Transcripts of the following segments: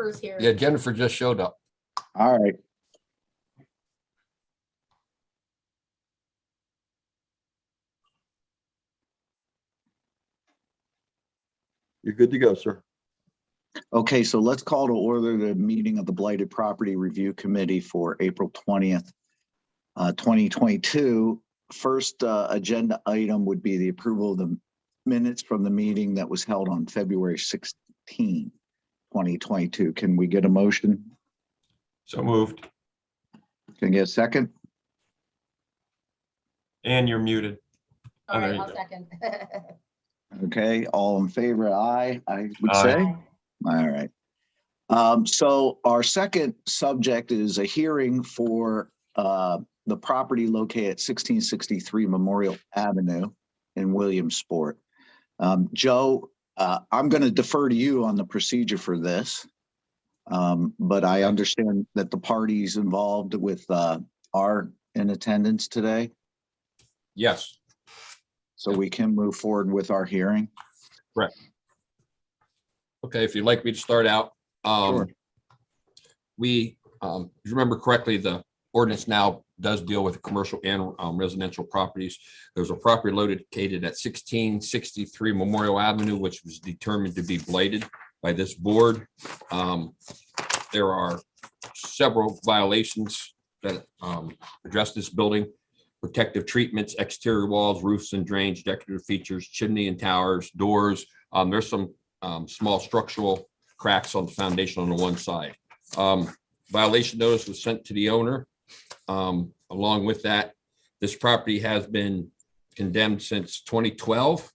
Jennifer's here. Yeah, Jennifer just showed up. All right. You're good to go, sir. Okay, so let's call to order the meeting of the Blighted Property Review Committee for April 20th, 2022. First agenda item would be the approval of the minutes from the meeting that was held on February 16, 2022. Can we get a motion? So moved. Can I get a second? And you're muted. All there right, you I'll go. second. Okay, all in favor, aye, I would Aye. say. All right. So our second subject is a hearing for the property located at 1663 Memorial Avenue in Williamsport. Joe, I'm going to defer to you on the procedure for this. But I understand that the parties involved with are in attendance today, Yes. so we can move forward with our hearing. Correct. Okay, if you'd like me to start out. Sure. We, if you remember correctly, the ordinance now does deal with commercial and residential properties. There's a property located at 1663 Memorial Avenue, which was determined to be blighted by this board. There are several violations that address this building: protective treatments, exterior walls, roofs and drains, decorative features, chimney and towers, doors. There's some small structural cracks on the foundation on the one side. Violation notice was sent to the owner. Along with that, this property has been condemned since 2012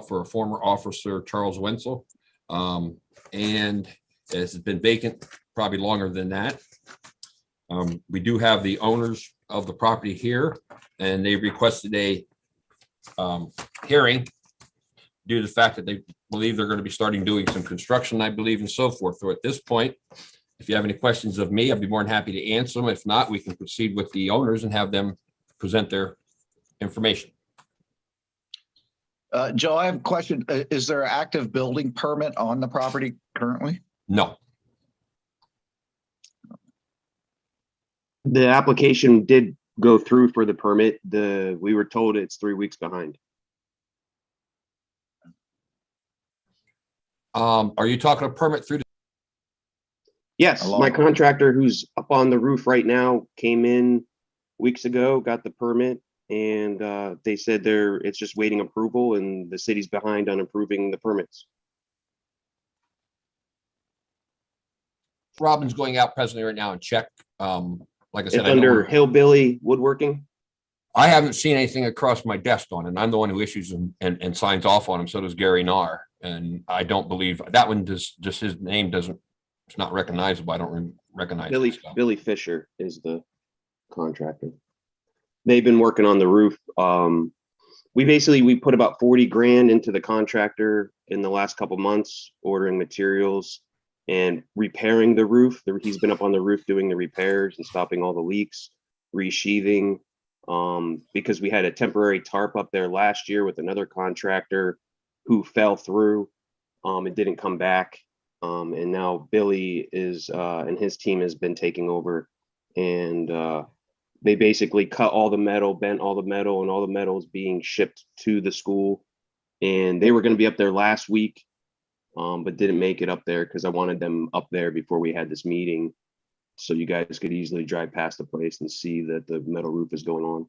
for a former officer, Charles Wenzel. And it has been vacant probably longer than that. We do have the owners of the property here, and they requested a hearing due to the fact that they believe they're going to be starting doing some construction, I believe, and so forth. So at this point, if you have any questions of me, I'd be more than happy to answer them. If not, we can proceed with the owners and have them present their information. Joe, I have a question. Is there an active building permit on the property currently? No. The application did go through for the permit. We were told it's 3 weeks behind. Are you talking a permit through? Yes, Hello? my contractor who's up on the roof right now came in weeks ago, got the permit, and they said it's just waiting approval, and the city's behind on approving the permits. Robin's going out presently right now and check. Like I said, It's I know under Hillbilly Woodworking. I haven't seen anything across my desk on it, and I'm the one who issues them and signs off on them. So does Gary Narr. And I don't believe that one just his name doesn't, it's not recognizable. I don't recognize it, so. Billy Fisher is the contractor. They've been working on the roof. We put about 40 grand into the contractor in the last couple months, ordering materials and repairing the roof. He's been up on the roof doing the repairs and stopping all the leaks, resheathing, because we had a temporary tarp up there last year with another contractor who fell through. It didn't come back. And now Billy is and his team has been taking over, and they basically cut all the metal, bent all the metal, and all the metal is being shipped to the school. And they were going to be up there last week, but didn't make it up there because I wanted them up there before we had this meeting, so you guys could easily drive past the place and see that the metal roof is going on.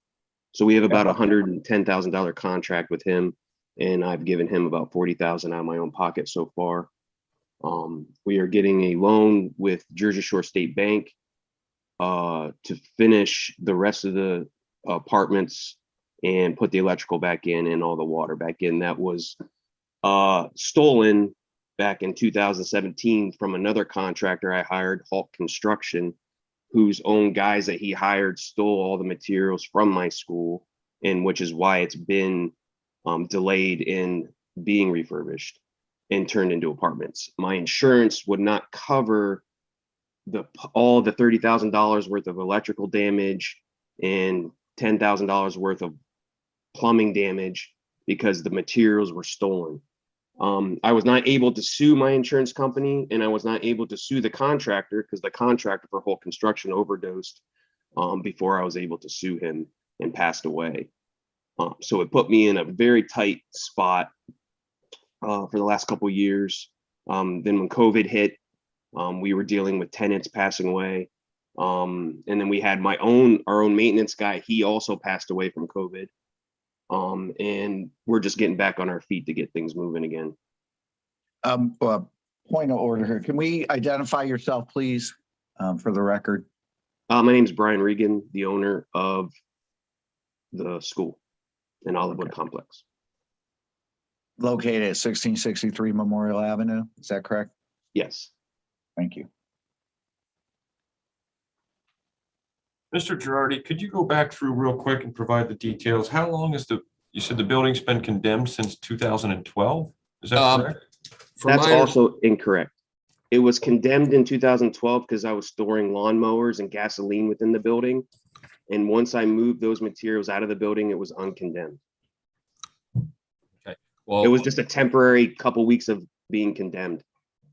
So we have about $110,000 contract with him, and I've given him about $40,000 out of my own pocket so far. We are getting a loan with Jersey Shore State Bank to finish the rest of the apartments and put the electrical back in and all the water back in. That was stolen back in 2017 from another contractor I hired, Hulk Construction, whose own guys that he hired stole all the materials from my school, and which is why it's been delayed in being refurbished and turned into apartments. My insurance would not cover all the $30,000 worth of electrical damage and $10,000 worth of plumbing damage because the materials were stolen. I was not able to sue my insurance company, and I was not able to sue the contractor because the contractor for whole construction overdosed before I was able to sue him and passed away. So it put me in a very tight spot for the last couple of years. Then when COVID hit, we were dealing with tenants passing away. And then we had our own maintenance guy. He also passed away from COVID. And we're just getting back on our feet to get things moving again. Point of order here. Can we identify yourself, please, for the record? My name's Brian Regan, the owner of the school in Olivewood Complex. Located at 1663 Memorial Avenue. Is that correct? Yes. Thank you. Mr. Girardi, could you go back through real quick and provide the details? How long is you said the building's been condemned since 2012? Is that correct? That's also incorrect. It was condemned in 2012 because I was storing lawnmowers and gasoline within the building. And once I moved those materials out of the building, it was uncondemned. Okay. Well, It was just a temporary couple weeks of being condemned.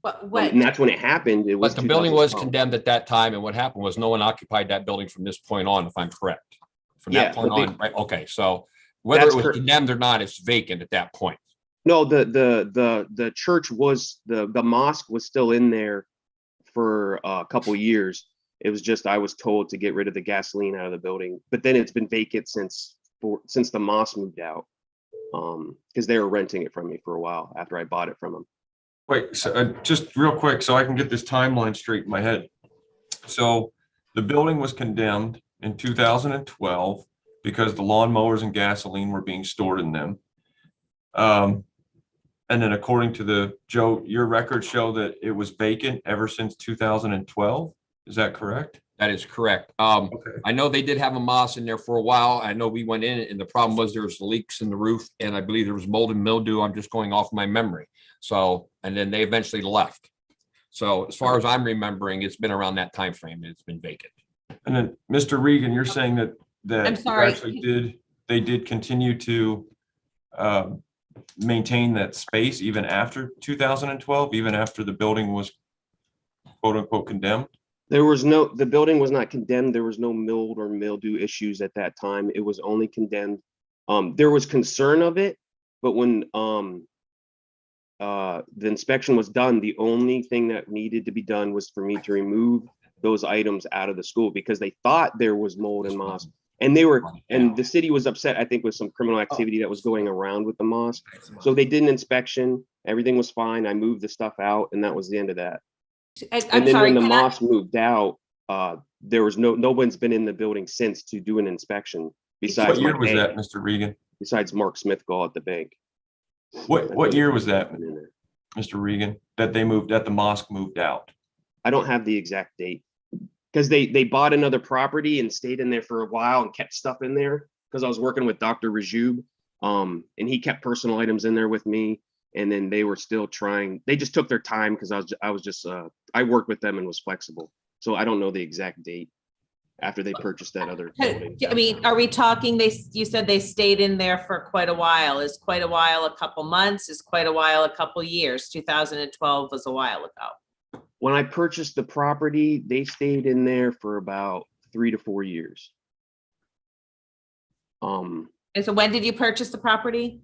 And that's when it happened. It was but the building was 2012. condemned at that time, and what happened was no one occupied that building from this point on, if I'm correct. From Yeah, that point but they- on, right? Okay, so whether That's it was correct. condemned or not, it's vacant at that point. No, the church was the mosque was still in there for a couple years. It was just I was told to get rid of the gasoline out of the building, but then it's been vacant since the mosque moved out, because they were renting it from me for a while after I bought it from them. Wait, so just real quick, so I can get this timeline straight in my head. So the building was condemned in 2012 because the lawnmowers and gasoline were being stored in them. And then according to Joe, your records show that it was vacant ever since 2012. Is that correct? That is correct. Okay. I know they did have a moss in there for a while. I know we went in and the problem was there was leaks in the roof and I believe there was mold and mildew. I'm just going off my memory. So, and then they eventually left. So as far as I'm remembering, it's been around that time frame. It's been vacant. And then, Mr. Regan, you're saying that I'm you sorry. actually they did continue to maintain that space even after 2012, even after the building was quote unquote condemned? The building was not condemned. There was no mold or mildew issues at that time. It was only condemned. There was concern of it, but when the inspection was done, the only thing that needed to be done was for me to remove those items out of the school because they thought there was mold and moss. And the city was upset, I think, with some criminal activity that was going around with the mosque. So they did an inspection. Everything was fine. I moved the stuff out and that was the end of that. I'm And then sorry. when the mosque moved out, there was no one's been in the building since to do an inspection besides What year my was that, bank, Mr. Regan? besides Mark Smithgall at the bank. What year was that, In there. Mr. Regan, that the mosque moved out? I don't have the exact date because they bought another property and stayed in there for a while and kept stuff in there because I was working with Dr. Rajub, and he kept personal items in there with me. And then they were still trying. They just took their time because I worked with them and was flexible. So I don't know the exact date after they purchased that other building. I mean, are we talking, you said they stayed in there for quite a while. Is quite a while a couple months? Is quite a while a couple years? 2012 was a while ago. When I purchased the property, they stayed in there for about 3 to 4 years. And so when did you purchase the property?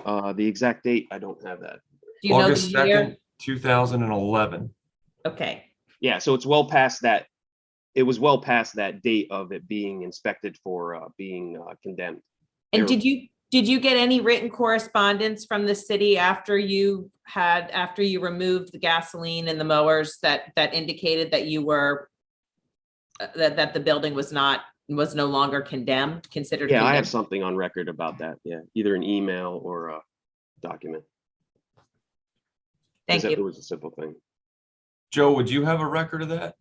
The exact date, I don't have that. Do you know August the year? 2nd, 2011. Okay. Yeah, so it's well past that. It was well past that date of it being inspected for being condemned. And There- did you get any written correspondence from the city after you removed the gasoline and the mowers that indicated that you were that the building was no longer considered? Yeah, I have condemned? something on record about that. Yeah, either an email or a document. Thank It you. was a simple thing. Joe, would you have a record of that?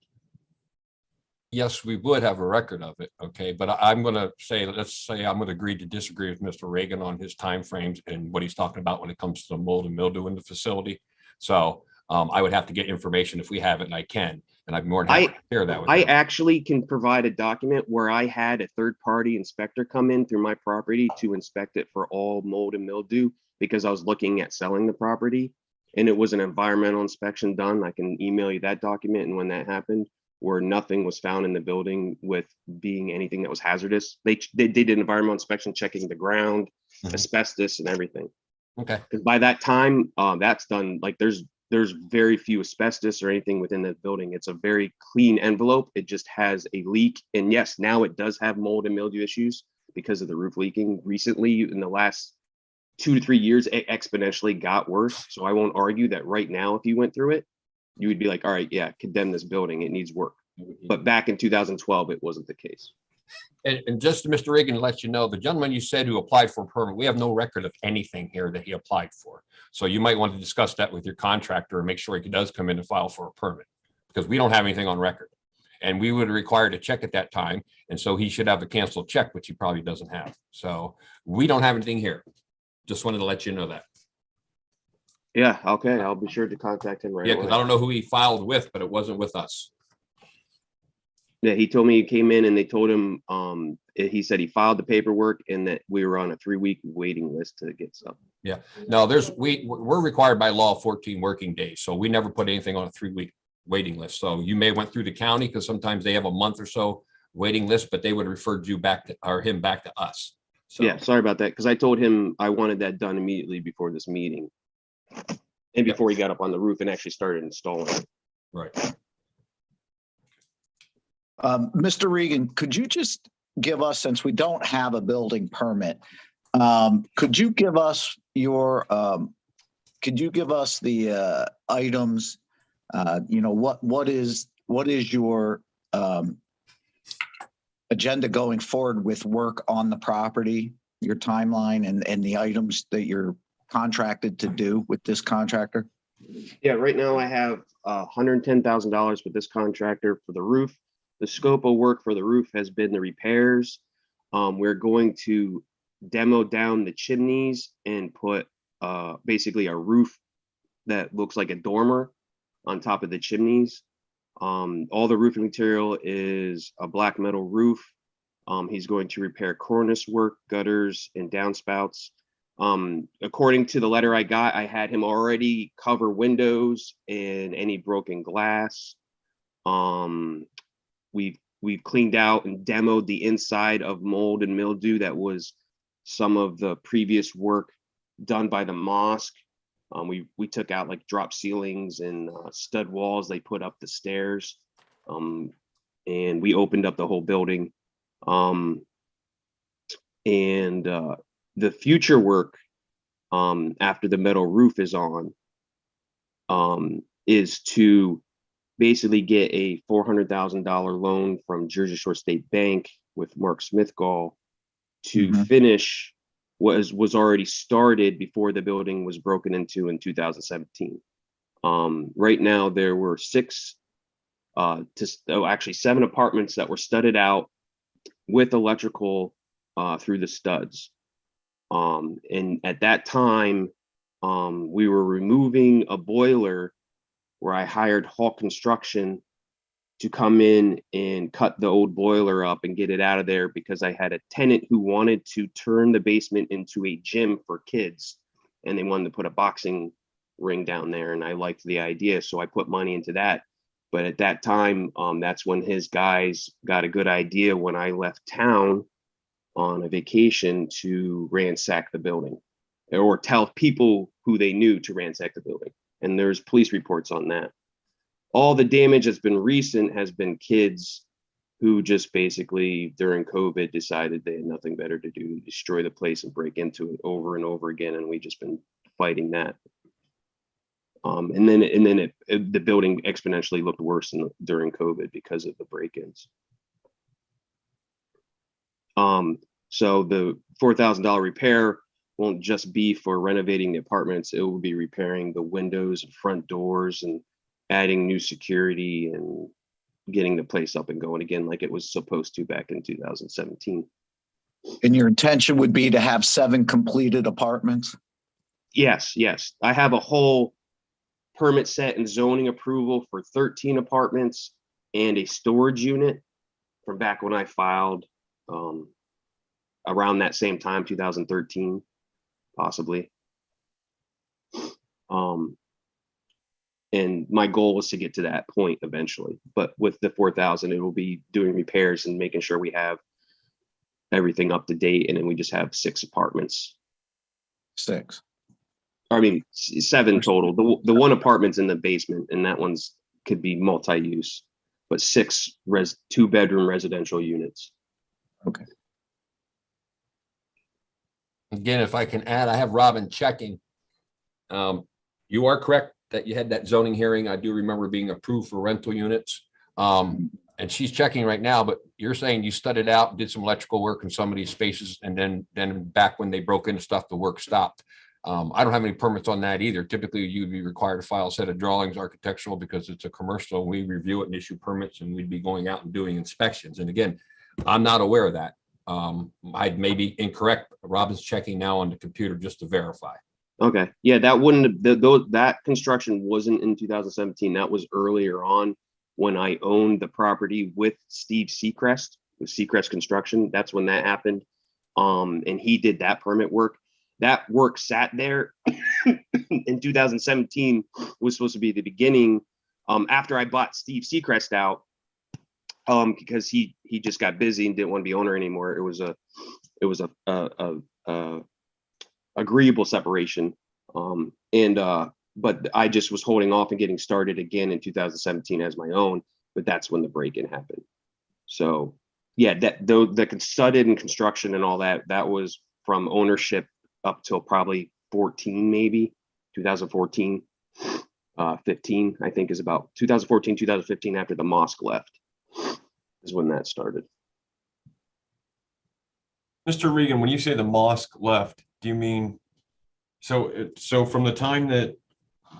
Yes, we would have a record of it. Okay, but I'm going to say, let's say I'm going to agree to disagree with Mr. Reagan on his timeframes and what he's talking about when it comes to the mold and mildew in the facility. So I would have to get information if we have it, and I can, and I'm more than happy to share that with I you. actually can provide a document where I had a third-party inspector come in through my property to inspect it for all mold and mildew because I was looking at selling the property, and it was an environmental inspection done. I can email you that document, and when that happened, where nothing was found in the building with being anything that was hazardous. They did an environmental inspection, checking the ground, Mhm. asbestos and everything. Okay. Because by that time, that's done. Like there's very few asbestos or anything within the building. It's a very clean envelope. It just has a leak. And yes, now it does have mold and mildew issues because of the roof leaking. Recently, in the last 2 to 3 years, it exponentially got worse. So I won't argue that right now, if you went through it, you would be like, all right, yeah, condemn this building. It needs work. But back in 2012, it wasn't the case. And just Mr. Reagan, to let you know, the gentleman you said who applied for a permit, we have no record of anything here that he applied for. So you might want to discuss that with your contractor and make sure he does come in and file for a permit, because we don't have anything on record. And we would require to check at that time. And so he should have a canceled check, which he probably doesn't have. So we don't have anything here. Just wanted to let you know that. Yeah, okay, I'll be sure to contact him right Yeah, away. because I don't know who he filed with, but it wasn't with us. Yeah, he told me he came in and they told him, he said he filed the paperwork and that we were on a 3-week waiting list to get some. No, we're required by law 14 working days. So we never put anything on a 3-week waiting list. So you may went through the county, because sometimes they have a month or so waiting list, but they would refer you back to, or him back to us. So, Yeah, sorry about that, because I told him I wanted that done immediately before this meeting. And before he got up on the roof and actually started installing it. right. Mr. Regan, could you just give us, since we don't have a building permit, could you give us your, the items, what is your agenda going forward with work on the property, your timeline and the items that you're contracted to do with this contractor? Yeah, right now I have $110,000 with this contractor for the roof. The scope of work for the roof has been the repairs. We're going to demo down the chimneys and put basically a roof that looks like a dormer on top of the chimneys. All the roofing material is a black metal roof. He's going to repair cornice work, gutters, and downspouts. According to the letter I got, I had him already cover windows and any broken glass. We've cleaned out and demoed the inside of mold and mildew that was some of the previous work done by the mosque. We took out like drop ceilings and stud walls they put up the stairs, and we opened up the whole building. The future work after the metal roof is on is to basically get a $400,000 loan from Jersey Shore State Bank with Mark Smithgall to finish what was already started before the building was broken into in 2017. Right now there were 7 apartments that were studded out with electrical through the studs. And at that time, we were removing a boiler where I hired Hall Construction to come in and cut the old boiler up and get it out of there, because I had a tenant who wanted to turn the basement into a gym for kids, and they wanted to put a boxing ring down there, and I liked the idea, so I put money into that. But at that time, that's when his guys got a good idea when I left town on a vacation to ransack the building, or tell people who they knew to ransack the building. And there's police reports on that. All the damage that's been recent has been kids who just basically during COVID decided they had nothing better to do, destroy the place and break into it over and over again. And we just been fighting that. And then the building exponentially looked worse during COVID because of the break-ins. So the $4,000 repair won't just be for renovating the apartments. It will be repairing the windows and front doors and adding new security and getting the place up and going again like it was supposed to back in 2017. And your intention would be to have 7 completed apartments? Yes. I have a whole permit set and zoning approval for 13 apartments and a storage unit from back when I filed around that same time, 2013, possibly. And my goal was to get to that point eventually, but with the 4,000, it will be doing repairs and making sure we have everything up to date. And then we just have 6 apartments. 6. I mean, 7 total. The one apartment's in the basement, and that one's could be multi-use, but 6 2-bedroom residential units. Okay. Again, if I can add, I have Robin checking. You are correct that you had that zoning hearing. I do remember being approved for rental units. And she's checking right now, but you're saying you studied out, did some electrical work in some of these spaces, and then back when they broke into stuff, the work stopped. I don't have any permits on that either. Typically, you'd be required to file a set of drawings, architectural, because it's a commercial. We review it and issue permits, and we'd be going out and doing inspections. And again, I'm not aware of that. I may be incorrect. Robin's checking now on the computer just to verify. Okay, yeah, that wouldn't that construction wasn't in 2017. That was earlier on when I owned the property with Steve Seacrest, with Seacrest Construction. That's when that happened. And he did that permit work. That work sat there in 2017, was supposed to be the beginning. After I bought Steve Seacrest out, because he just got busy and didn't want to be owner anymore. It was a agreeable separation. But I just was holding off and getting started again in 2017 as my own, but that's when the break-in happened. So yeah, the studded and construction and all that was from ownership up till probably 14, maybe 2014, 15, I think is about 2014, 2015 after the mosque left is when that started. Mr. Regan, when you say the mosque left, do you mean, so from the time that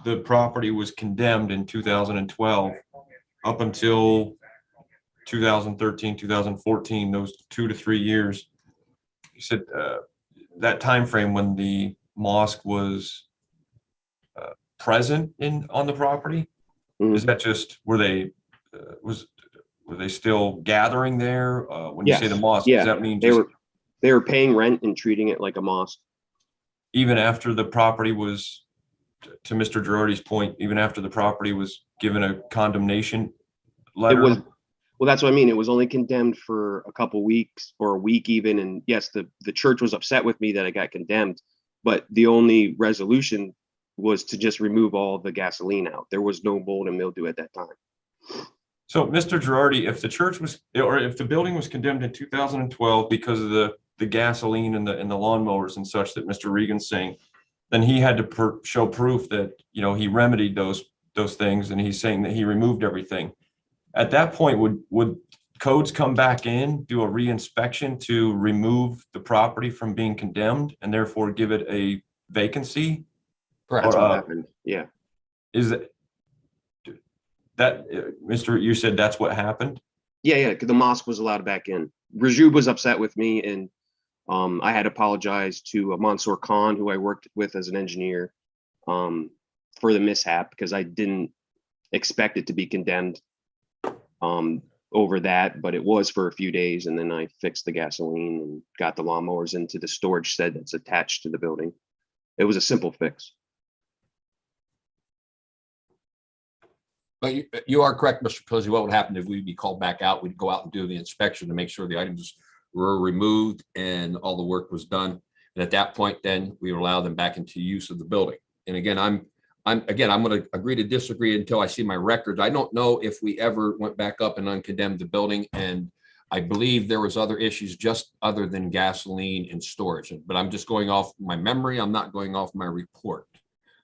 the property was condemned in 2012 up until 2013, 2014, those 2 to 3 years, you said that time frame when the mosque was present on the property? Mhm. Is that just, were they still gathering there? When you say the Yes. mosque, Yeah, does that mean they just were paying rent and treating it like a mosque? even after the property was, to Mr. Girardi's point, even after the property was given a condemnation letter? It was, well, that's what I mean. It was only condemned for a couple weeks or a week even. And yes, the church was upset with me that I got condemned, but the only resolution was to just remove all the gasoline out. There was no mold and mildew at that time. So, Mr. Girardi, if the church was, or if the building was condemned in 2012 because of the gasoline and the lawnmowers and such that Mr. Regan's saying, then he had to show proof that, he remedied those things, and he's saying that he removed everything. At that point, would codes come back in, do a reinspection to remove the property from being condemned and therefore give it a vacancy? Correct. That's Or, what happened. Yeah. Is that Mr. You said that's what happened? Yeah. Because the mosque was allowed back in. Rajub was upset with me, and I had apologized to Mansour Khan, who I worked with as an engineer, for the mishap, because I didn't expect it to be condemned over that, but it was for a few days. And then I fixed the gasoline and got the lawnmowers into the storage shed that's attached to the building. It was a simple fix. But you are correct, Mr. Posey. What would happen if we'd be called back out? We'd go out and do the inspection to make sure the items were removed and all the work was done. And at that point, then we would allow them back into use of the building. And again, I'm going to agree to disagree until I see my records. I don't know if we ever went back up and uncondemned the building. And I believe there was other issues just other than gasoline and storage. But I'm just going off my memory. I'm not going off my report.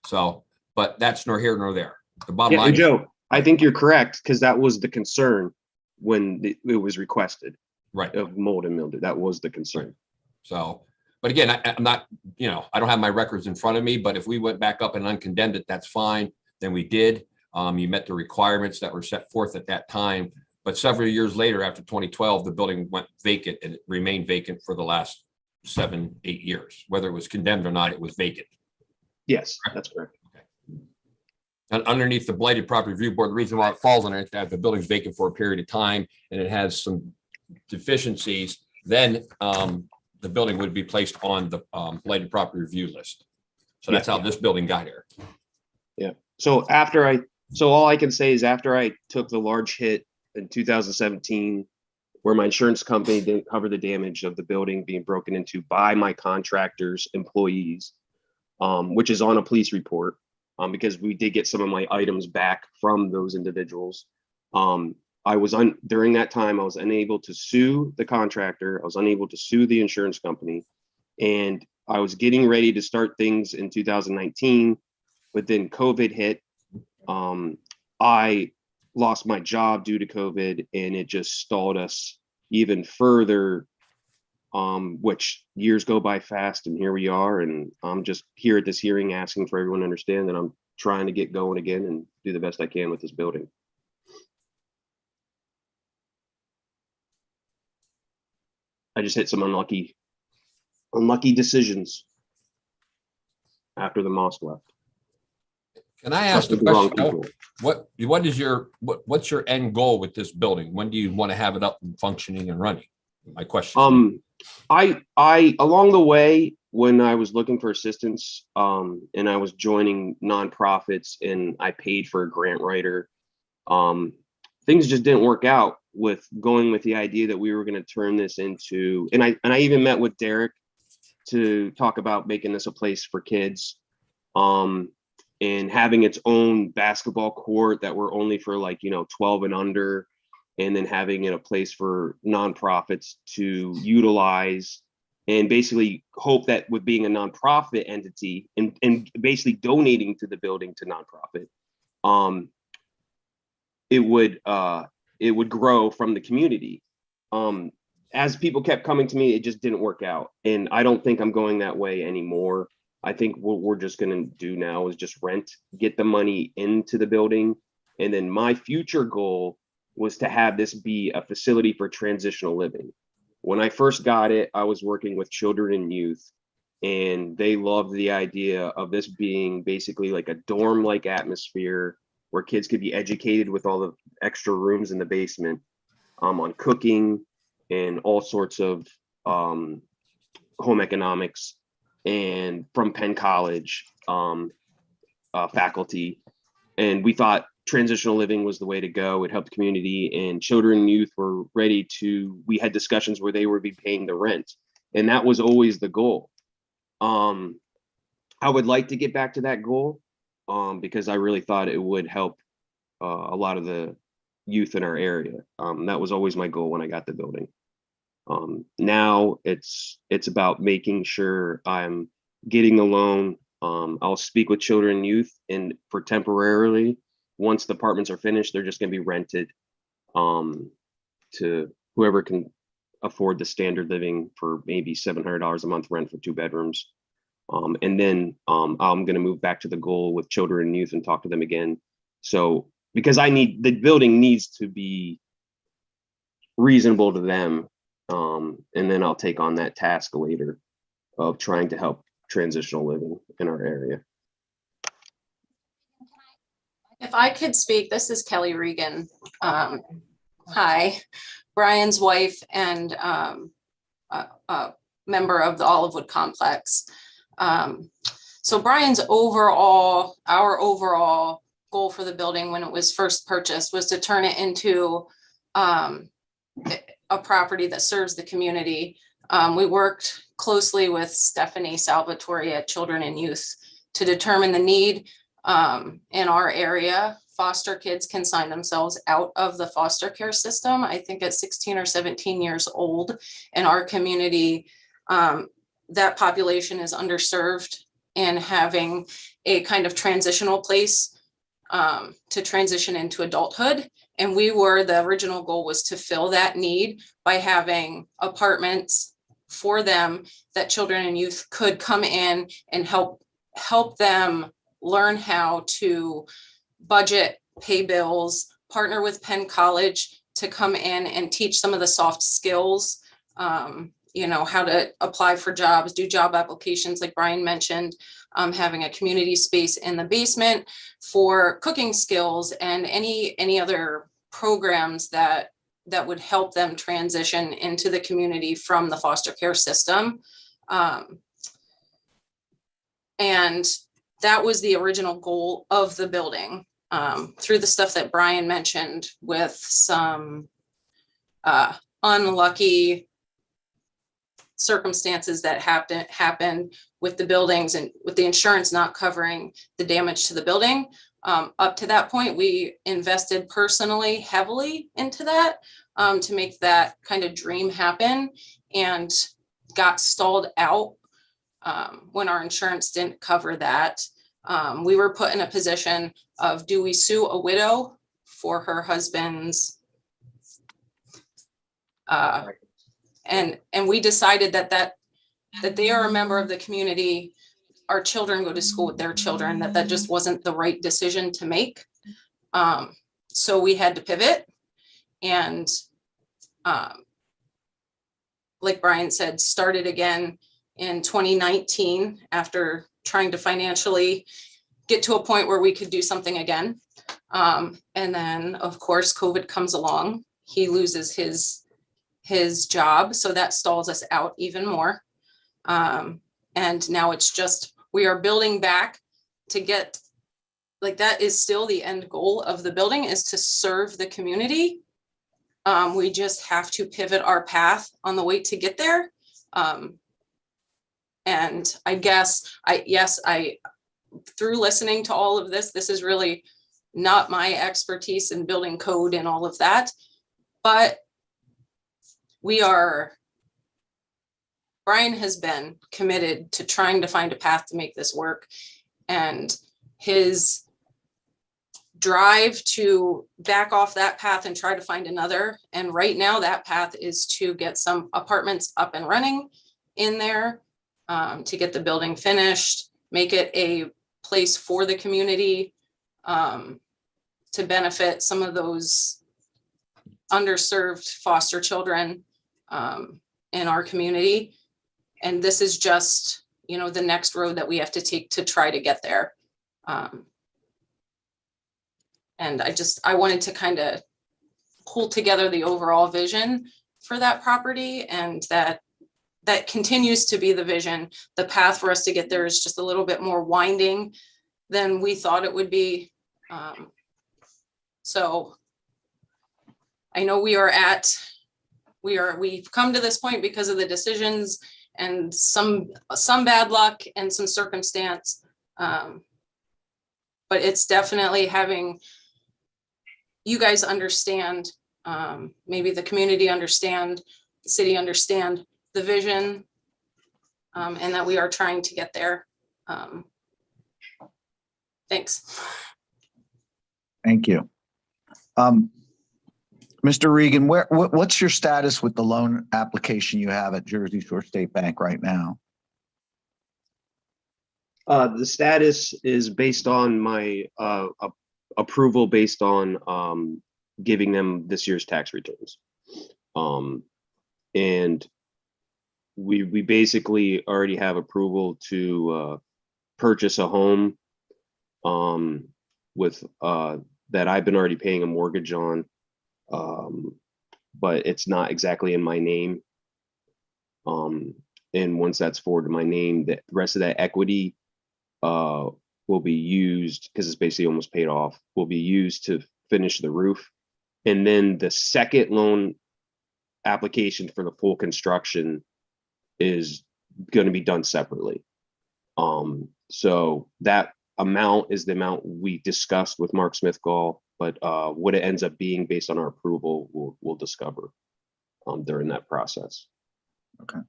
So, but that's nor here nor there. The bottom Yeah, line and is, Joe, I think you're correct, because that was the concern when it was requested, right. of mold and mildew. That was the concern. So, but again, I'm not, I don't have my records in front of me, but if we went back up and uncondemned it, that's fine. Then we did. You met the requirements that were set forth at that time. But several years later, after 2012, the building went vacant, and it remained vacant for the last 7-8 years. Whether it was condemned or not, it was vacant. Yes, that's correct. And underneath the blighted property review board, the reason why it falls on it is that the building's vacant for a period of time and it has some deficiencies, then the building would be placed on the blighted property review list. So that's how this building got here. So all I can say is after I took the large hit in 2017, where my insurance company didn't cover the damage of the building being broken into by my contractor's employees, which is on a police report, because we did get some of my items back from those individuals. During that time, I was unable to sue the contractor. I was unable to sue the insurance company. And I was getting ready to start things in 2019, but then COVID hit. I lost my job due to COVID, and it just stalled us even further, which years go by fast, and here we are. And I'm just here at this hearing asking for everyone to understand that I'm trying to get going again and do the best I can with this building. I just hit some unlucky decisions after the mosque left. Can I ask the Trusted the wrong question, people. what's your end goal with this building? When do you want to have it up and functioning and running? My question. I along the way, when I was looking for assistance, and I was joining nonprofits and I paid for a grant writer, things just didn't work out with going with the idea that we were going to turn this into, and I even met with Derek to talk about making this a place for kids, and having its own basketball court that were only for 12 and under, and then having it a place for nonprofits to utilize, and basically hope that with being a nonprofit entity and basically donating to the building to nonprofit, it would grow from the community. As people kept coming to me, it just didn't work out. And I don't think I'm going that way anymore. I think what we're just going to do now is just rent, get the money into the building. And then my future goal was to have this be a facility for transitional living. When I first got it, I was working with children and youth, and they loved the idea of this being basically like a dorm-like atmosphere where kids could be educated with all the extra rooms in the basement, on cooking and all sorts of home economics, and from Penn College faculty. And we thought transitional living was the way to go. It helped the community, and children and youth were ready to, we had discussions where they would be paying the rent. And that was always the goal. I would like to get back to that goal, because I really thought it would help a lot of the youth in our area. That was always my goal when I got the building. Now it's about making sure I'm getting the loan. I'll speak with children and youth, and for temporarily, once the apartments are finished, they're just going to be rented to whoever can afford the standard living for maybe $700 a month rent for 2 bedrooms. And then I'm going to move back to the goal with children and youth and talk to them again. So, because the building needs to be reasonable to them. And then I'll take on that task later of trying to help transitional living in our area. If I could speak, this is Kelly Regan. Hi, Brian's wife and a member of the Olivewood complex. So Brian's our overall goal for the building when it was first purchased was to turn it into a property that serves the community. We worked closely with Stephanie Salvatore at Children and Youth to determine the need in our area. Foster kids can sign themselves out of the foster care system, I think at 16 or 17 years old. In our community, that population is underserved, and having a kind of transitional place to transition into adulthood. And the original goal was to fill that need by having apartments for them that children and youth could come in and help them learn how to budget, pay bills, partner with Penn College to come in and teach some of the soft skills, how to apply for jobs, do job applications, like Brian mentioned, having a community space in the basement for cooking skills and any other programs that would help them transition into the community from the foster care system. And that was the original goal of the building. Through the stuff that Brian mentioned with some unlucky circumstances that happened with the buildings and with the insurance not covering the damage to the building. Up to that point, we invested personally heavily into that to make that kind of dream happen, and got stalled out when our insurance didn't cover that. We were put in a position of, do we sue a widow for her husband's and we decided that they are a member of the community. Our children go to school with their children, that just wasn't the right decision to make. So we had to pivot, and like Brian said, started again in 2019 after trying to financially get to a point where we could do something again. And then of course, COVID comes along. He loses his job. So that stalls us out even more. And now it's just, we are building back to get, like, that is still the end goal of the building, is to serve the community. We just have to pivot our path on the way to get there. And I guess through listening to all of this, this is really not my expertise in building code and all of that, but Brian has been committed to trying to find a path to make this work, and his drive to back off that path and try to find another. And right now that path is to get some apartments up and running in there, to get the building finished, make it a place for the community, to benefit some of those underserved foster children in our community. And this is just, the next road that we have to take to try to get there. And I wanted to kind of pull together the overall vision for that property, and that continues to be the vision. The path for us to get there is just a little bit more winding than we thought it would be. So I know we've come to this point because of the decisions and some bad luck and some circumstance. But it's definitely having you guys understand, maybe the community understand, the city understand the vision, and that we are trying to get there. Thanks. Thank you. Mr. Regan, what's your status with the loan application you have at Jersey Shore State Bank right now? The status is based on my approval based on giving them this year's tax returns. And we basically already have approval to purchase a home with that I've been already paying a mortgage on, but it's not exactly in my name. And once that's forwarded to my name, the rest of that equity will be used, because it's basically almost paid off, will be used to finish the roof. And then the second loan application for the full construction is going to be done separately. So that amount is the amount we discussed with Mark Smithgall, but what it ends up being based on our approval, we'll discover during that process. Okay.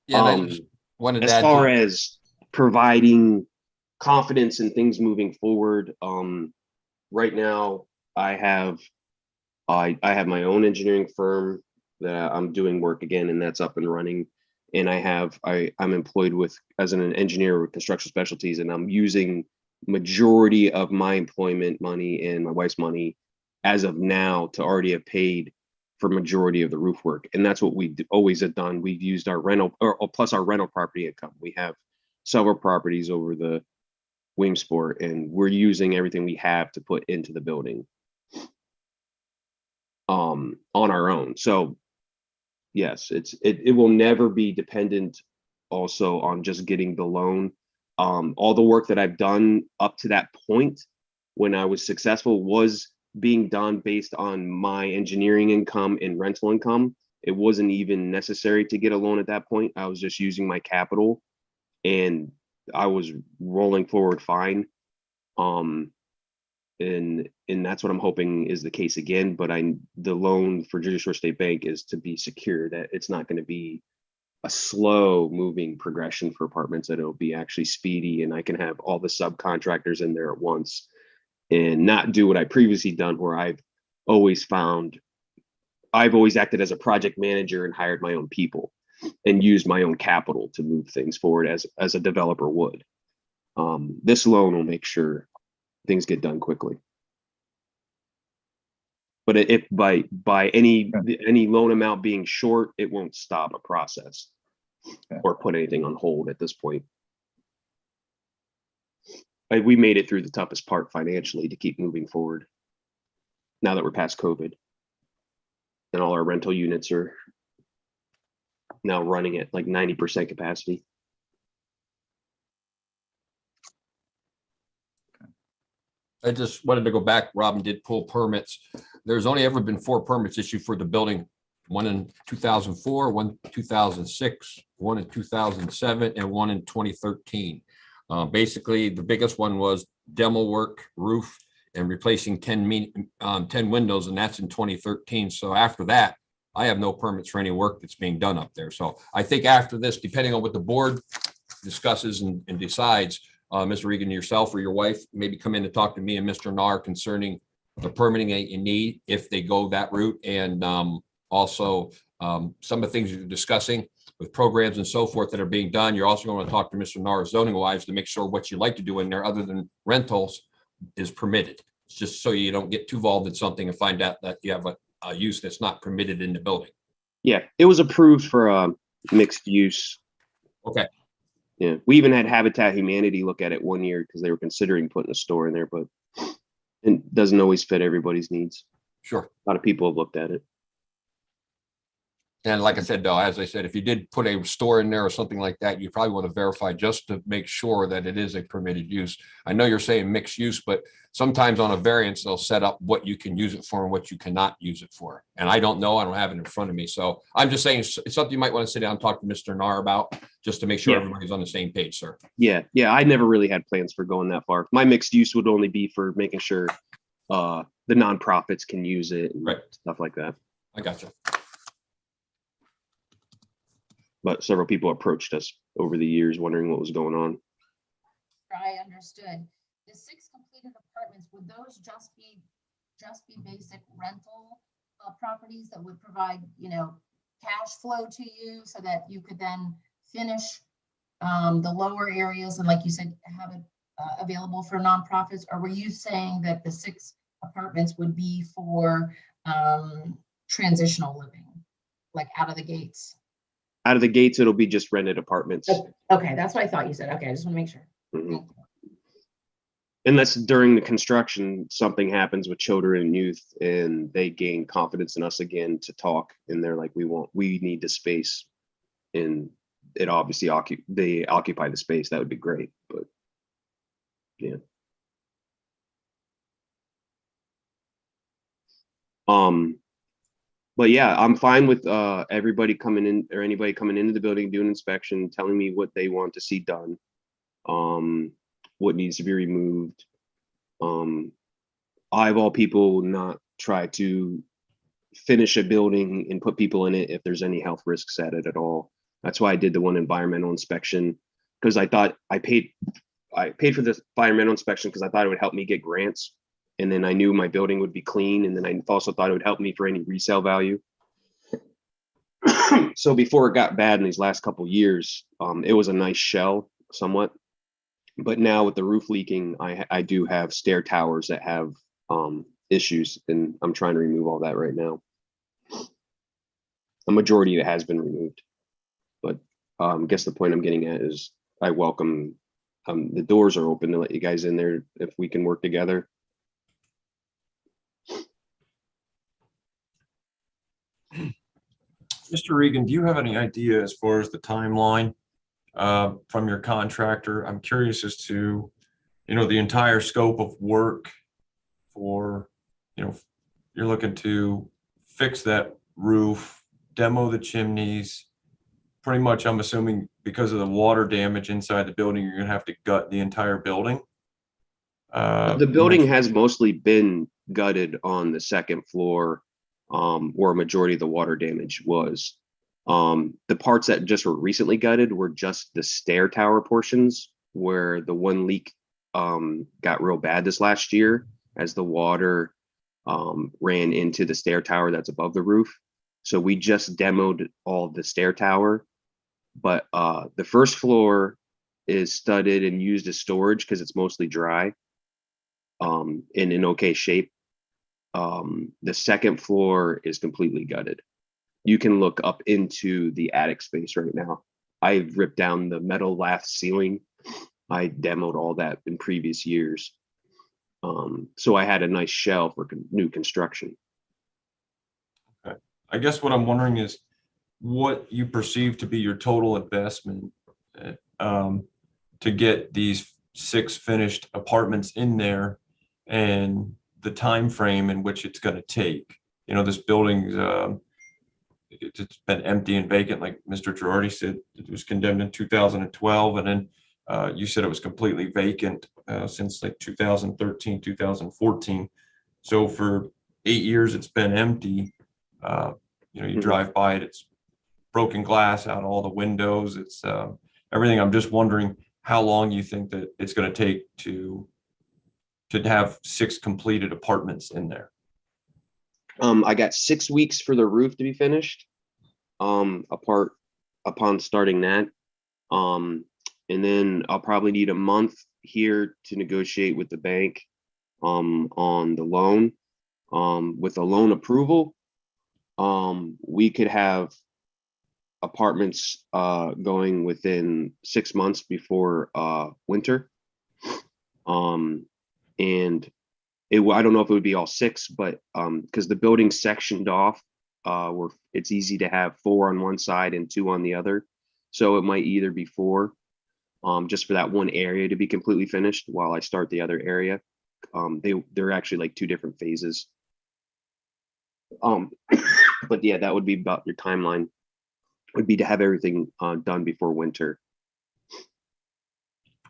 Yeah, and I just wanted to As add far to- as providing confidence in things moving forward, right now I have my own engineering firm that I'm doing work again, and that's up and running. And I'm employed as an engineer with Construction Specialties, and I'm using majority of my employment money and my wife's money as of now to already have paid for majority of the roof work. And that's what we always have done. We've used our rental or plus our rental property income. We have several properties over the Williamsport, and we're using everything we have to put into the building on our own. So Yes, it will never be dependent also on just getting the loan. All the work that I've done up to that point when I was successful was being done based on my engineering income and rental income. It wasn't even necessary to get a loan at that point. I was just using my capital and I was rolling forward fine. And that's what I'm hoping is the case again. But the loan for Jersey Shore State Bank is to be secure, that it's not going to be a slow moving progression for apartments, that it'll be actually speedy and I can have all the subcontractors in there at once and not do what I previously done, where I've always acted as a project manager and hired my own people and used my own capital to move things forward as a developer would. This loan will make sure things get done quickly. But if by any loan amount being short, it won't stop a process or put anything on hold at this point. We made it through the toughest part financially to keep moving forward. Now that we're past COVID and all our rental units are now running at like 90% capacity. I just wanted to go back. Robin did pull permits. There's only ever been 4 permits issued for the building. One in 2004, one in 2006, one in 2007, and one in 2013. Basically, the biggest one was demo work, roof, and replacing 10 windows, and that's in 2013. So after that, I have no permits for any work that's being done up there. So I think after this, depending on what the board discusses and decides, Mr. Regan, yourself or your wife, maybe come in and talk to me and Mr. Nar concerning the permitting that you need if they go that route. And also some of the things you're discussing with programs and so forth that are being done. You're also going to talk to Mr. Nar zoning wise to make sure what you like to do in there other than rentals is permitted. It's just so you don't get too involved in something and find out that you have a use that's not permitted in the building. Yeah, it was approved for mixed use. Okay. Yeah, we even had Habitat Humanity look at it one year because they were considering putting a store in there, but it doesn't always fit everybody's needs. Sure. A lot of people have looked at it. And like I said, though, as I said, if you did put a store in there or something like that, you probably want to verify just to make sure that it is a permitted use. I know you're saying mixed use, but sometimes on a variance, they'll set up what you can use it for and what you cannot use it for. And I don't know, I don't have it in front of me. So I'm just saying it's something you might want to sit down and talk to Mr. Nar about, just to make sure everybody's on the same page, sir. Yeah, I never really had plans for going that far. My mixed use would only be for making sure the nonprofits can use it and stuff like that. I gotcha. But several people approached us over the years wondering what was going on. I understood. The 6 completed apartments, would those just be basic rental properties that would provide, cash flow to you so that you could then finish the lower areas and, like you said, have it available for nonprofits? Or were you saying that the 6 apartments would be for transitional living, like out of the gates? Out of the gates, it'll be just rented apartments. Okay, that's what I thought you said. Okay, I just want to make sure. Mhm. Unless during the construction, something happens with children and youth and they gain confidence in us again to talk. And they're like, we need the space. And it obviously they occupy the space. That would be great. But yeah. But yeah, I'm fine with everybody coming in or anybody coming into the building, doing inspection, telling me what they want to see done, what needs to be removed. I, of all people, not try to finish a building and put people in it if there's any health risks at it at all. That's why I did the one environmental inspection, because I thought I paid for this environmental inspection because I thought it would help me get grants. And then I knew my building would be clean. And then I also thought it would help me for any resale value. So before it got bad in these last couple of years, it was a nice shell somewhat. But now with the roof leaking, I do have stair towers that have issues, and I'm trying to remove all that right now. A majority of it has been removed. But I guess the point I'm getting at is I welcome, the doors are open to let you guys in there if we can work together. Mr. Regan, do you have any idea as far as the timeline from your contractor? I'm curious as to, the entire scope of work for, you're looking to fix that roof, demo the chimneys. Pretty much, I'm assuming because of the water damage inside the building, you're gonna have to gut the entire building. The You building mentioned- has mostly been gutted on the second floor, where a majority of the water damage was. The parts that just were recently gutted were just the stair tower portions, where the one leak got real bad this last year as the water ran into the stair tower that's above the roof. So we just demoed all of the stair tower, but the first floor is studded and used as storage because it's mostly dry, in okay shape. The second floor is completely gutted. You can look up into the attic space right now. I ripped down the metal lath ceiling. I demoed all that in previous years. So I had a nice shell for new construction. I guess what I'm wondering is what you perceive to be your total investment to get these 6 finished apartments in there, and the time frame in which it's going to take. This building's it's been empty and vacant, like Mr. Girardi said. It was condemned in 2012, and then you said it was completely vacant since like 2013, 2014. So for 8 years, it's been empty. You drive by it, it's broken glass out all the windows. It's everything. I'm just wondering how long you think that it's going to take to have 6 completed apartments in there. I got 6 weeks for the roof to be finished, upon starting that. And then I'll probably need a month here to negotiate with the bank on the loan. With a loan approval, we could have apartments going within 6 months before winter. And I don't know if it would be all 6, but because the building's sectioned off, where it's easy to have 4 on one side and 2 on the other. So it might either be 4, just for that one area to be completely finished while I start the other area. They're actually like 2 different phases. But yeah, that would be about your timeline, would be to have everything done before winter.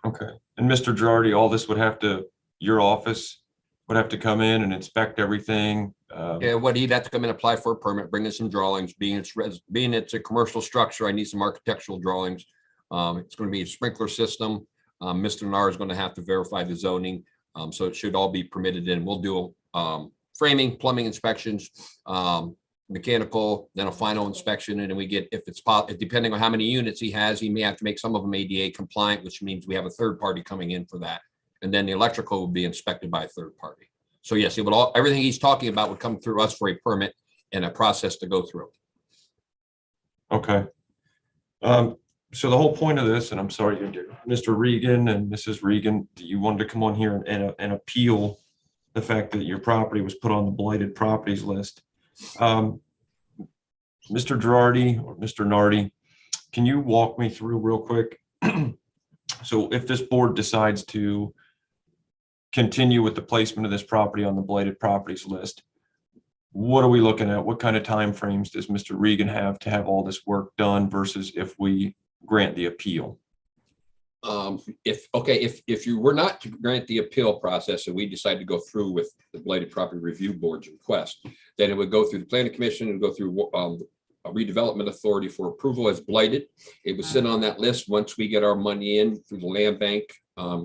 Okay. And Mr. Girardi, all this would have to, your office would have to come in and inspect everything. Yeah, what he'd have to come in, apply for a permit, bring in some drawings, being it's a commercial structure, I need some architectural drawings. It's going to be a sprinkler system. Mr. Nar is going to have to verify the zoning. So it should all be permitted in. We'll do framing, plumbing inspections, mechanical, then a final inspection. And then we get, if it's depending on how many units he has, he may have to make some of them ADA compliant, which means we have a third party coming in for that. And then the electrical will be inspected by a third party. So yes, it would everything he's talking about would come through us for a permit and a process to go through. Okay. So the whole point of this, and I'm sorry, Mr. Regan and Mrs. Regan, you wanted to come on here and appeal the fact that your property was put on the blighted properties list. Mr. Girardi or Mr. Nardi, can you walk me through real quick? So if this board decides to continue with the placement of this property on the blighted properties list, what are we looking at? What kind of timeframes does Mr. Regan have to have all this work done versus if we grant the appeal? If you were not to grant the appeal process and we decide to go through with the Blighted Property Review Board's request, then it would go through the Planning Commission and go through a redevelopment authority for approval as blighted. It would sit on that list. Once we get our money in through the land bank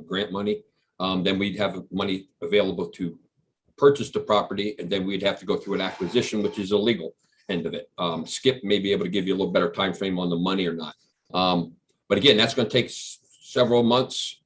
grant money, then we'd have money available to purchase the property, and then we'd have to go through an acquisition, which is a legal end of it. Skip may be able to give you a little better time frame on the money or not. But again, that's going to take several months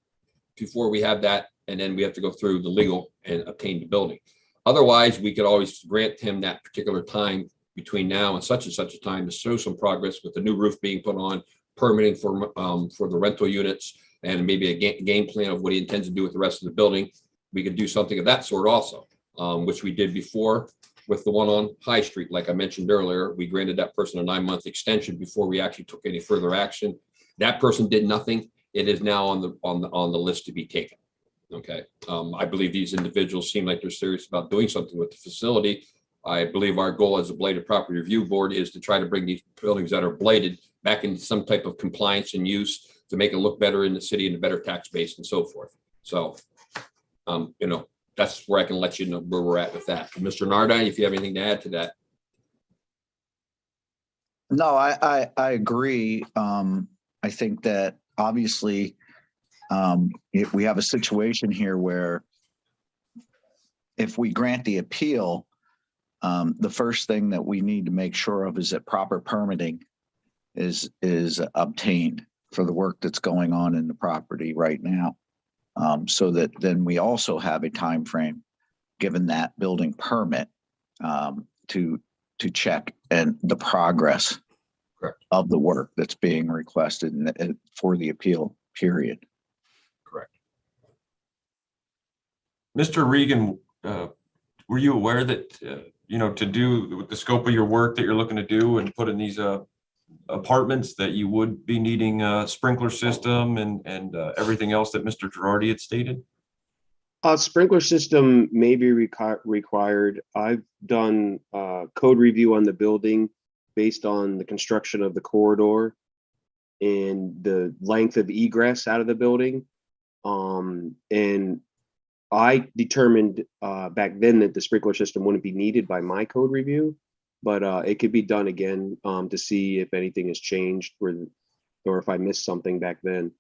before we have that, and then we have to go through the legal and obtain the building. Otherwise, we could always grant him that particular time between now and such a time to show some progress with the new roof being put on, permitting for the rental units, and maybe a game plan of what he intends to do with the rest of the building. We could do something of that sort also, which we did before. with the one on High Street. Like I mentioned earlier, we granted that person a 9-month extension before we actually took any further action. That person did nothing. It is now on the list to be taken. Okay. I believe these individuals seem like they're serious about doing something with the facility. I believe our goal as a Blighted Property Review Board is to try to bring these buildings that are blighted back into some type of compliance and use to make it look better in the city and a better tax base and so forth. So, that's where I can let you know where we're at with that. Mr. Nardine, if you have anything to add to that. No, I agree. I think that obviously if we have a situation here where if we grant the appeal, the first thing that we need to make sure of is that proper permitting is obtained for the work that's going on in the property right now. So that then we also have a time frame, given that building permit, to check and the progress Correct. of the work that's being requested for the appeal period. Correct. Mr. Regan, were you aware that, to do with the scope of your work that you're looking to do and put in these apartments, that you would be needing a sprinkler system and everything else that Mr. Girardi had stated? A sprinkler system may be required. I've done code review on the building based on the construction of the corridor and the length of egress out of the building. And I determined back then that the sprinkler system wouldn't be needed by my code review, but it could be done again to see if anything has changed or if I missed something back then.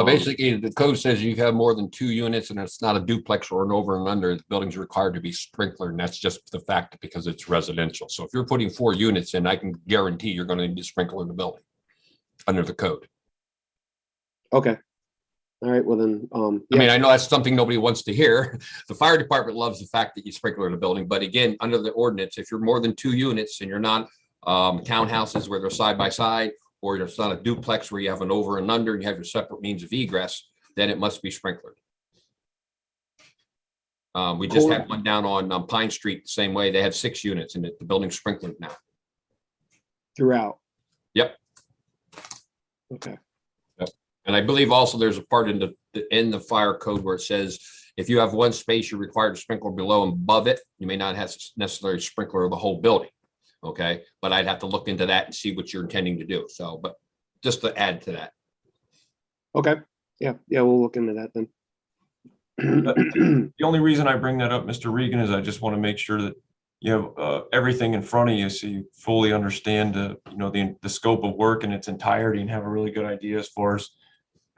Basically, the code says you have more than 2 units and it's not a duplex or an over and under, the building's required to be sprinklered. And that's just the fact because it's residential. So if you're putting 4 units in, I can guarantee you're going to need to sprinkle in the building under the code. Okay. All right. Well, then, I mean, I know that's something nobody wants to hear. The fire department loves the fact that you sprinkle in the building. But again, under the ordinance, if you're more than 2 units and you're not townhouses where they're side by side, or it's not a duplex where you have an over and under and you have your separate means of egress, then it must be sprinklered. We just had one down on Pine Street the same way. They had 6 units and the building's sprinkled now. throughout. Yep. Okay. And I believe also there's a part in the fire code where it says if you have one space, you're required to sprinkle below and above it. You may not have necessarily sprinkler of the whole building. Okay, but I'd have to look into that and see what you're intending to do. So, but just to add to that. Okay. Yeah. We'll look into that then. The only reason I bring that up, Mr. Regan, is I just want to make sure that you have everything in front of you so you fully understand the scope of work in its entirety and have a really good idea as far as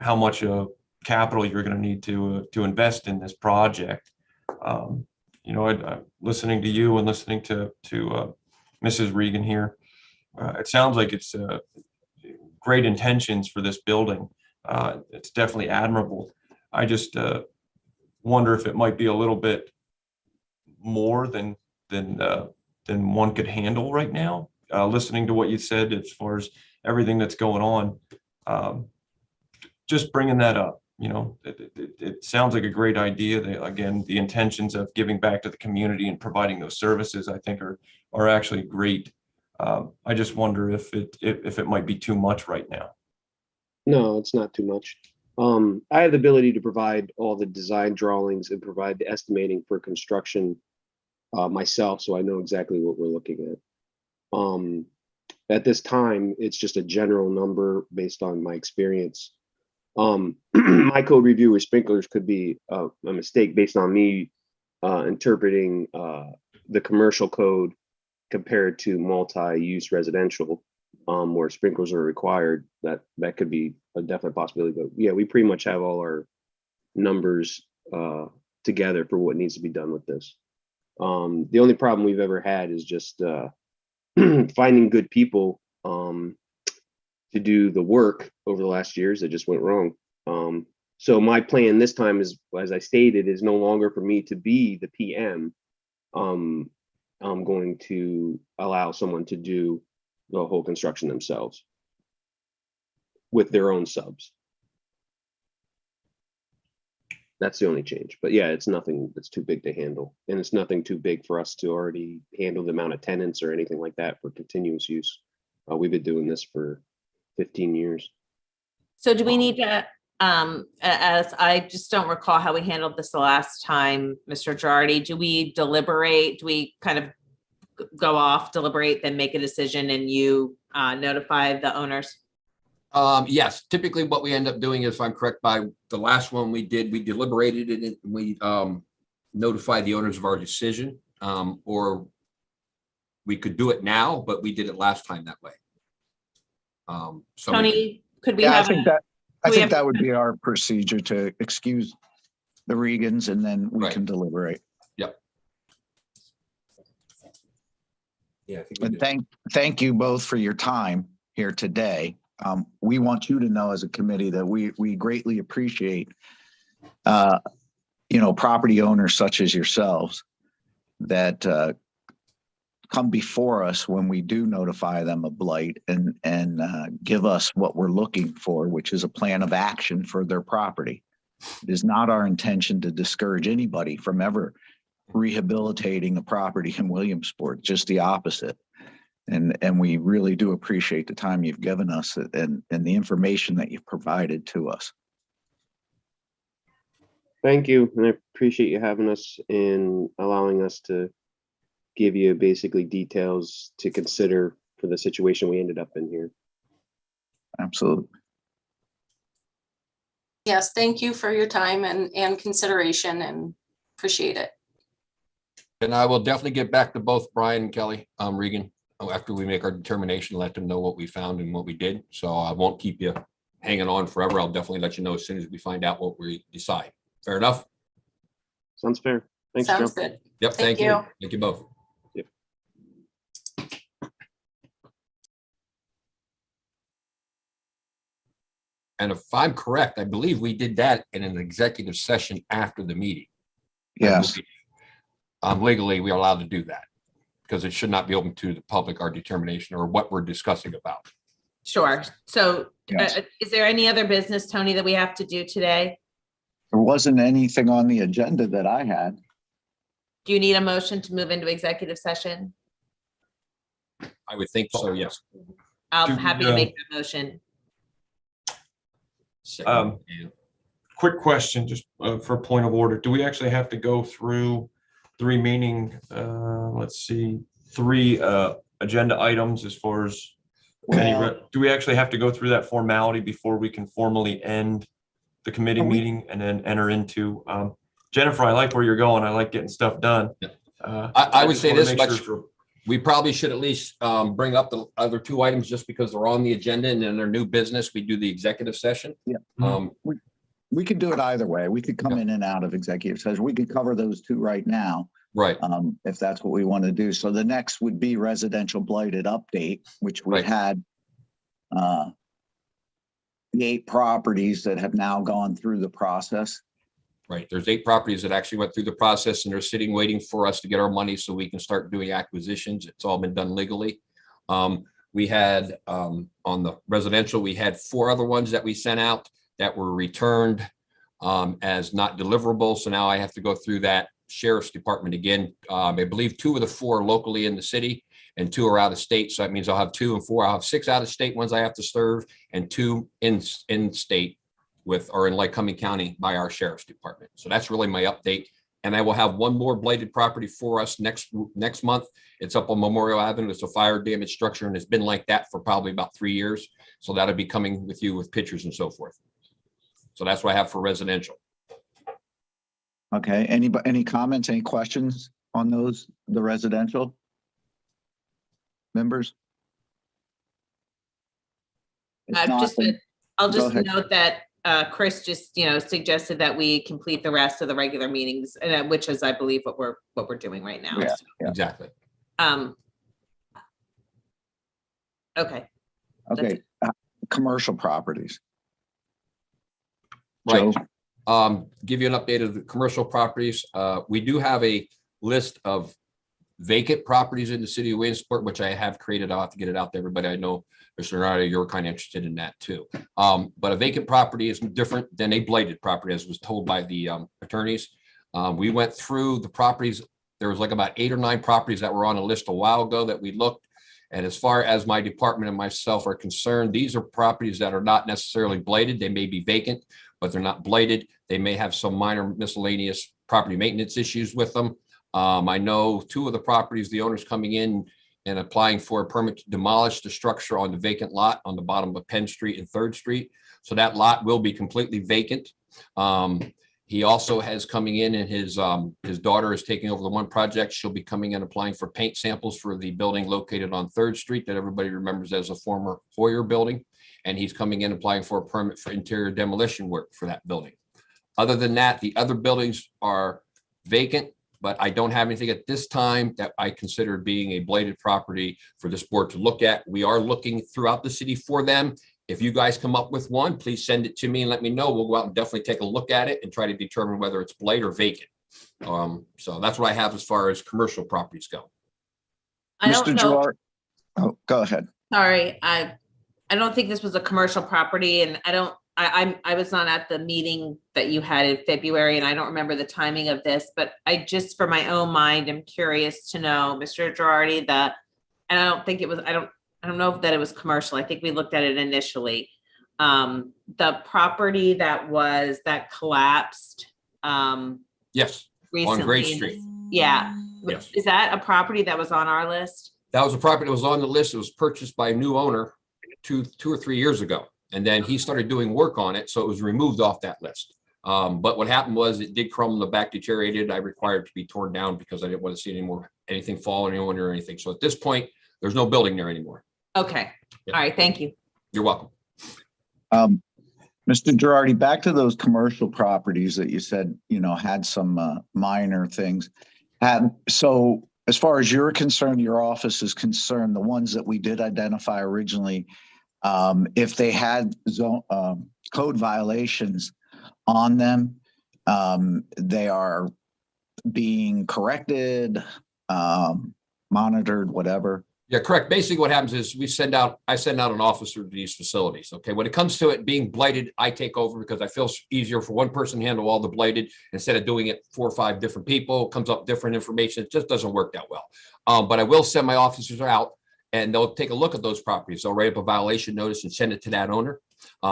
how much capital you're going to need to invest in this project. Listening to you and listening to Mrs. Regan here, it sounds like it's great intentions for this building. It's definitely admirable. I just wonder if it might be a little bit more than one could handle right now. Listening to what you said as far as everything that's going on, just bringing that up. It sounds like a great idea. Again, the intentions of giving back to the community and providing those services, I think, are actually great. I just wonder if it might be too much right now. No, it's not too much. I have the ability to provide all the design drawings and provide the estimating for construction myself, so I know exactly what we're looking at. At this time, it's just a general number based on my experience. My code review with sprinklers could be a mistake based on me interpreting the commercial code compared to multi-use residential, where sprinklers are required. That could be a definite possibility. But yeah, we pretty much have all our numbers together for what needs to be done with this. The only problem we've ever had is just finding good people to do the work over the last years that just went wrong. So my plan this time is, as I stated, is no longer for me to be the PM. I'm going to allow someone to do the whole construction themselves with their own subs. That's the only change. But yeah, it's nothing that's too big to handle. And it's nothing too big for us to already handle the amount of tenants or anything like that for continuous use. We've been doing this for 15 years. So do we need to, as I just don't recall how we handled this the last time, Mr. Girardi, do we deliberate? Do we kind of go off, deliberate, then make a decision and you notify the owners? Yes, typically what we end up doing is, if I'm correct, by the last one we did, we deliberated it and we notified the owners of our decision. Or we could do it now, but we did it last time that way. So Tony, could we Yeah, have? I we think have- that would be our procedure, to excuse the Regans and then we Right. can deliberate. Yeah, I think we And did. thank you both for your time here today. We want you to know as a committee that we greatly appreciate, property owners such as yourselves that come before us when we do notify them of blight and give us what we're looking for, which is a plan of action for their property. It is not our intention to discourage anybody from ever rehabilitating a property in Williamsport, just the opposite. And we really do appreciate the time you've given us and the information that you've provided to us. Thank you. And I appreciate you having us and allowing us to give you basically details to consider for the situation we ended up in here. Absolutely. Yes, thank you for your time and consideration, and appreciate it. And I will definitely get back to both Brian and Kelly, Regan, after we make our determination, let them know what we found and what we did. So I won't keep you hanging on forever. I'll definitely let you know as soon as we find out what we decide. Fair enough? Sounds fair. Thanks, Joe. Sounds good. Yep, Thank thank you. you. Thank you both. Yep. And if I'm correct, I believe we did that in an executive session after the meeting. I Yes. believe. Legally, we are allowed to do that because it should not be open to the public, our determination or what we're discussing about. Sure. So Yes. is there any other business, Tony, that we have to do today? There wasn't anything on the agenda that I had. Do you need a motion to move into executive session? I would think so, yes. I'm Do we, happy to make that motion. Second. Quick question, just for a point of order. Do we actually have to go through the remaining, let's see, 3 agenda items as far as do we actually have to go through that formality before we can formally end the committee meeting and then enter into, Jennifer, I like where you're going. I like getting stuff done. Yeah. I I would just say wanna this make much. sure- We probably should at least bring up the other 2 items just because they're on the agenda and then they're new business. We do the executive session. Yeah. Um, We could do it either way. We could come in and out of executive session. We could cover those 2 right now, Right, if that's what we want to do. So the next would be residential blighted update, which we Right. had the 8 properties that have now gone through the process. right. There's 8 properties that actually went through the process and they're sitting waiting for us to get our money so we can start doing acquisitions. It's all been done legally. We had on the residential, we had 4 other ones that we sent out that were returned as not deliverable. So now I have to go through that sheriff's department again. I believe 2 of the 4 are locally in the city and 2 are out of state. So that means I'll have 2 and 4. I'll have 6 out of state ones I have to serve and 2 in state or in Lycoming County by our sheriff's department. So that's really my update. And I will have 1 more blighted property for us next month. It's up on Memorial Avenue. It's a fire damaged structure and it's been like that for probably about 3 years. So that'll be coming with you with pictures and so forth. So that's what I have for residential. Okay, any comments, any questions on those, the residential members? If not, then- I'll go just ahead. note that Chris just, suggested that we complete the rest of the regular meetings, which is, I believe, what we're doing right now. Yeah. So, Exactly. Okay. Okay, commercial properties. Right. Joe? Give you an update of the commercial properties. We do have a list of vacant properties in the city of Williamsport, which I have created. I'll have to get it out to everybody. I know, Mr. Nardi, you're kind of interested in that too. But a vacant property is different than a blighted property, as was told by the attorneys. We went through the properties. There was like about 8 or 9 properties that were on a list a while ago that we looked. And as far as my department and myself are concerned, these are properties that are not necessarily blighted. They may be vacant, but they're not blighted. They may have some minor miscellaneous property maintenance issues with them. I know 2 of the properties, the owners coming in and applying for a permit to demolish the structure on the vacant lot on the bottom of Penn Street and 3rd Street. So that lot will be completely vacant. He also has coming in, and his daughter is taking over the one project. She'll be coming in applying for paint samples for the building located on 3rd Street that everybody remembers as a former Hoyer building. And he's coming in applying for a permit for interior demolition work for that building. Other than that, the other buildings are vacant, but I don't have anything at this time that I consider being a blighted property for this board to look at. We are looking throughout the city for them. If you guys come up with one, please send it to me and let me know. We'll go out and definitely take a look at it and try to determine whether it's blight or vacant. So that's what I have as far as commercial properties go. I don't Mr. know. Gerard, oh, go ahead. Sorry, I don't think this was a commercial property, and I was not at the meeting that you had in February, and I don't remember the timing of this, but I just, for my own mind, am curious to know, Mr. Girardi, that, and I don't think it was, I don't know that it was commercial. I think we looked at it initially. The property that collapsed Yes, recently. on Gray Street. Yeah. Yes. Is that a property that was on our list? That was a property that was on the list. It was purchased by a new owner two or 3 years ago. And then he started doing work on it. So it was removed off that list. But what happened was it did crumble, the back deteriorated. I required it to be torn down because I didn't want to see anything fall on anyone or anything. So at this point, there's no building there anymore. Okay. Yeah. All right. Thank you. You're welcome. Mr. Girardi, back to those commercial properties that you said, had some minor things. So as far as you're concerned, your office is concerned, the ones that we did identify originally, if they had code violations on them, they are being corrected, monitored, whatever. Yeah, correct. Basically what happens is I send out an officer to these facilities. Okay. When it comes to it being blighted, I take over because I feel it's easier for one person to handle all the blighted instead of doing it 4 or 5 different people. It comes up different information. It just doesn't work that well. But I will send my officers out and they'll take a look at those properties. They'll write up a violation notice and send it to that owner,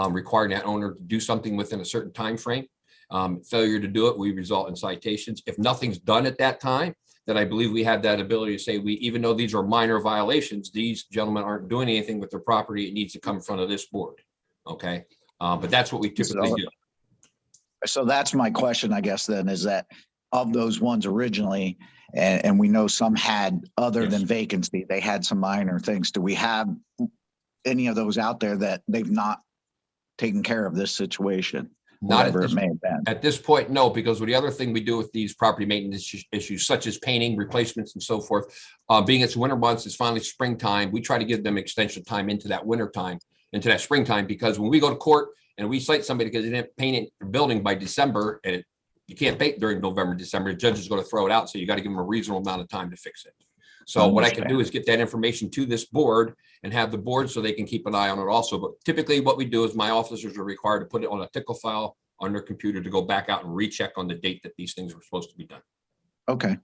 requiring that owner to do something within a certain time frame. Failure to do it, we result in citations. If nothing's done at that time, then I believe we have that ability to say, even though these are minor violations, these gentlemen aren't doing anything with their property. It needs to come in front of this board. Okay. But that's what we typically do. So that's my question, I guess, then, is that of those ones originally, and we know some had, other than vacancy, they had some minor things. Do we have any of those out there that they've not taken care of this situation? Not Whatever it may have been. at this point, no, because the other thing we do with these property maintenance issues, such as painting, replacements, and so forth, being it's winter months, it's finally springtime, we try to give them extension time into that winter time, into that springtime, because when we go to court and we cite somebody because they didn't paint the building by December, and you can't paint during November, December, the judge is going to throw it out. So you got to give them a reasonable amount of time to fix it. So what I can do is get that information to this board and have the board so they can keep an eye on it also. But typically what we do is my officers are required to put it on a tickle file on their computer to go back out and recheck on the date that these things were supposed to be done. Okay.